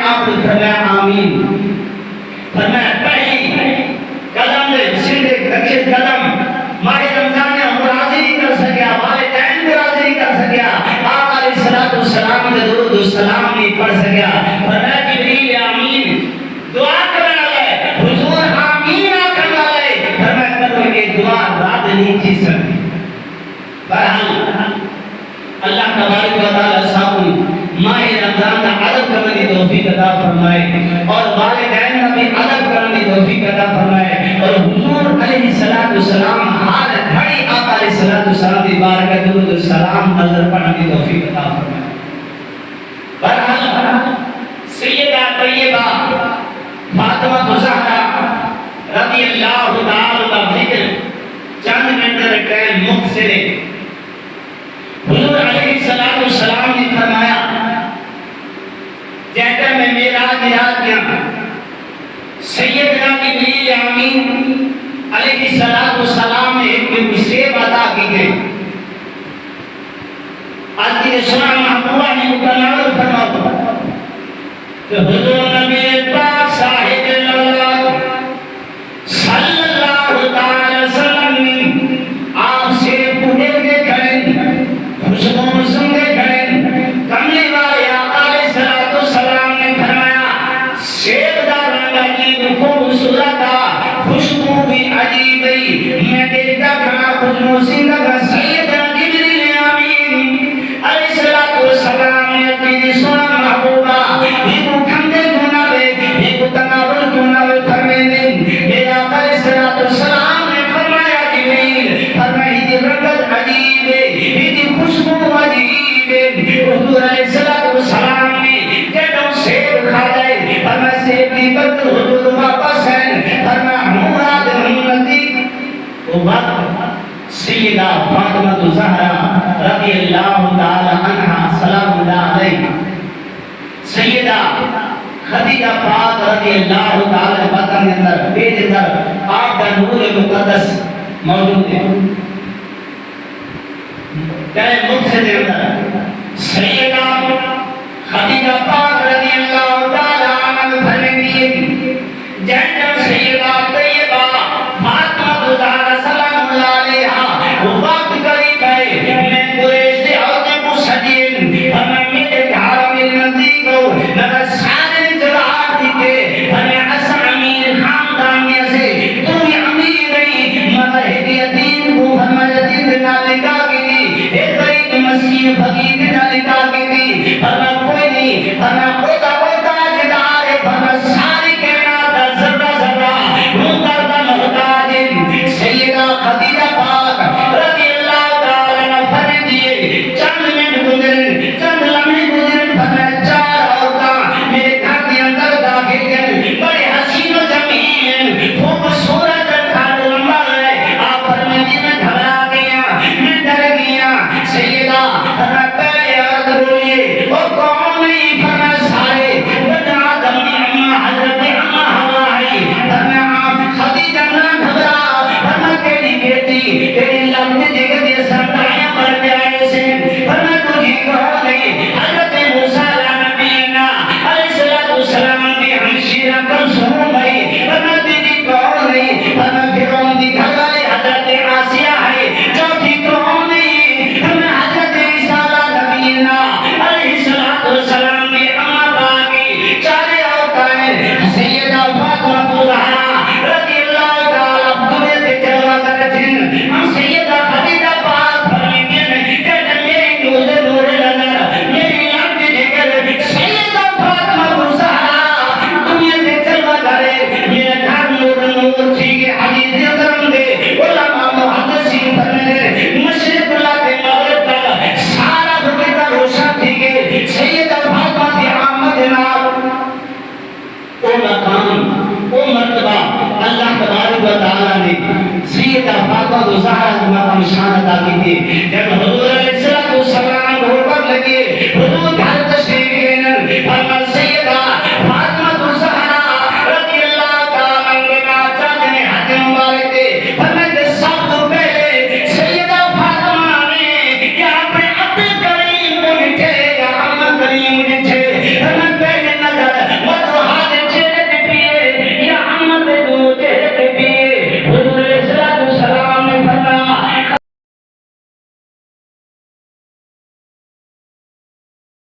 آپ نے فرمایا آمین. فرمایا پہلی قدم نے سندھ رکھے قدم ماہ رمضان نے ہم راضی نہیں کر سکیا, والدین کو راضی نہیں کر سکیا, آقا علیہ السلام نے درود و سلام نہیں پڑھ سکیا. فرمایا جبریل آمین دعا کرنا لے, حضور آمین کرنا لے. فرمایا کرو کہ دعا رات نہیں تھی سکتی. بہرحال اللہ تبارک و تعالی صاحب ماہ رمضان کا ادب کرنے کی توفیق عطا فرمائے اور والدین کا بھی ادب کرنے کی توفیق عطا فرمائے اور حضور علیہ السلام ہر گھڑی آقا علیہ السلام کی بارگاہ درود و سلام نظر پڑھنے کی توفیق عطا فرمائے. بہرحال سیدہ طیبہ فاطمہ زہرا رضی اللہ تعالی کا ذکر چند منٹ رکھتے ہیں مختصر. حضور علیہ السلام نے فرمایا جیسے میں معراج رات کیا سیدنا جبریل امین علیہ السلام نے ایک مسئلہ عطا کی گئی. آج کی سنا محبوبہ نے متناول فرمایا کہ حضور نبی پاک صاحب اللہ صلی اللہ تعالی وسلم نے آپ سے پوچھے کے کھڑے خوشبو سنگے کھڑے کملی والے آقا علیہ السلام نے فرمایا شیب دار رنگ عجیب خوبصورت خوشبو بھی عجیب میں دیکھتا کھڑا خوشبو سنگا کا سیدنا جبریل امین علیہ السلام نے اپنی سنا محبوبہ بھی کو کھندے گناوے بھی کو تناول گناوے فرمینے میرے آقا علیہ السلام نے فرمایا جبریل فرمائی دی رنگت عجیب ہے دی خوشبو عجیب ہے. حضور علیہ السلام نے جب سیب کھا جائے فرمایا سیب کی برکت حضور واپس ہے فرمایا مراد امتی وہ وقت سیدہ فاطمہ زہرا رضی اللہ تعالی عنہا سلام اللہ علیہ سیدہ خدیجہ پاک رضی اللہ تعالی وطن اندر بیت اندر آپ کا نور مقدس موجود ہے. کہے مقصد اندر سیدہ خدیجہ پاک رضی اللہ تعالی عنہ فرمائیے جب سیدہ طیبہ فاطمہ زہرا سلام اللہ علیہا وقت قریب ہے میں قریش سے عورتیں کو سجین ہمیں میرے گھر میں نزدیک ہو نظر سارے جلال دکھے ہمیں اصل امیر خاندان میں سے تم امیر نہیں مگر ہدیتین کو ہمیں جدید نہ لکھا کی دی ایک غریب مسیح فقیر نہ لکھا کی دی ہمیں کوئی نہیں ہمیں ہوتا جدار ہے ہمیں ساری کائنات ذرہ ذرہ مقدر محتاج سیدہ خدیجہ پاک رضی اللہ تعالی عنہ فرمائیے چند منٹ گزرے چند لمحے گزرے فرمایا چار عورتاں میرے گھر کے اندر داخل گئے بڑے حسین و جمیل خوبصورت کھانے لمبا ہے. آپ فرمائیے میں گھبرا گیا میں ڈر گیا سیدہ فرمایا پہلے عرض بولیے وہ کون نہیں فرمایا سارے بن آدم کی اماں حضرت اماں ہوا ہے فرمایا خدیجہ نہ گھبرا فرمایا تیری بیٹی تیری لمبی جگہ دے سردائیاں بڑھ جائے سے فرمایا تجھے کہو نہیں حضرت موسیٰ نبینا علیہ السلام کی ہمشیرہ کلثوم ہے فرمایا تیری کہو نہیں فرمایا فرعون دی گھر والے حضرت آسیہ ہے جو بھی کہو نہیں فرمایا حضرت عیسیٰ نبینا علیہ السلام کی اماں باقی چارے عورتیں سیدہ فاطمہ زہرا رضی اللہ تعالی دنیا کے جلوہ کرتیں ہم سیدہ خدیجہ پاک فرمائیے کہ میری نور نظر میری لمبی جگر سیدہ فاطمہ زہرا دنیا کے جلوہ کرے میرے گھر نور ٹھیک ہے حدیث کرم دے علماء محدثین فرمائے مشرق اللہ کے مغرب تک سارا دنیا روشن ٹھیک ہے سیدہ فاطمہ کی آمد نام او مقام او مرتبہ اللہ تبارک و تعالی نے سیدہ فاطمہ زہرا کو مقام شان عطا کی تھی. جب